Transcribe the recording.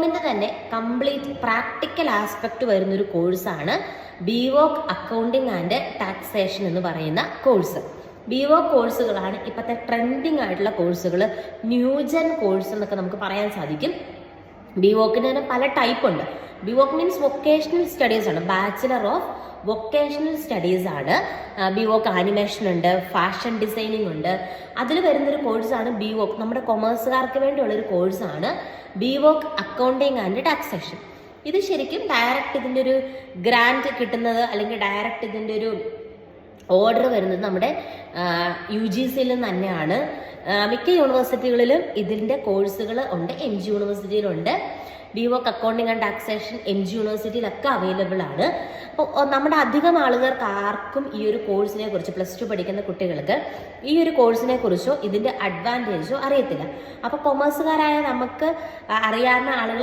കോമിൻ്റെ തന്നെ complete practical aspect വരുന്നൊരു കോഴ്സാണ് BVOC അക്കൗണ്ടിങ് ആൻഡ് ടാക്സേഷൻ എന്ന് പറയുന്ന കോഴ്സ്. BVOC കോഴ്സുകളാണ് ഇപ്പോഴത്തെ ട്രെൻഡിങ് ആയിട്ടുള്ള കോഴ്സുകൾ, ന്യൂജൻ കോഴ്സ് എന്നൊക്കെ നമുക്ക് പറയാൻ സാധിക്കും. BVOCന് തന്നെ പല ടൈപ്പ് ഉണ്ട്. BVOC മീൻസ് വൊക്കേഷണൽ സ്റ്റഡീസ് ആണ്, ബാച്ചിലർ ഓഫ് വൊക്കേഷണൽ സ്റ്റഡീസ് ആണ്. BVOC ആനിമേഷൻ ഉണ്ട്, ഫാഷൻ ഡിസൈനിങ് ഉണ്ട്. അതിൽ വരുന്നൊരു കോഴ്സാണ് BVOC, നമ്മുടെ കൊമേഴ്സുകാർക്ക് വേണ്ടിയുള്ളൊരു കോഴ്സാണ് BVOC അക്കൗണ്ടിങ് ആൻഡ് ടാക്സേഷൻ. ഇത് ശരിക്കും ഡയറക്റ്റ് ഇതിൻ്റെ ഒരു ഗ്രാൻഡ് കിട്ടുന്നത് അല്ലെങ്കിൽ ഡയറക്റ്റ് ഇതിൻ്റെ ഒരു ഓർഡർ വരുന്നത് നമ്മുടെ UGCയിൽ നിന്ന് തന്നെയാണ്. മിക്ക യൂണിവേഴ്സിറ്റികളിലും ഇതിൻ്റെ കോഴ്സുകൾ ഉണ്ട്. MG യൂണിവേഴ്സിറ്റിയിലുണ്ട്. BVOC accounting and taxation MG യൂണിവേഴ്സിറ്റിയിലൊക്കെ അവൈലബിൾ ആണ്. അപ്പോൾ നമ്മുടെ അധികം ആളുകൾക്ക് ആർക്കും ഈ ഒരു കോഴ്സിനെ കുറിച്ച്, +2 പഠിക്കുന്ന കുട്ടികൾക്ക് ഈ ഒരു കോഴ്സിനെ കുറിച്ചോ ഇതിൻ്റെ അഡ്വാൻറ്റേജോ അറിയത്തില്ല. അപ്പോൾ കൊമേഴ്സുകാരായ നമുക്ക് അറിയാവുന്ന ആളുകൾ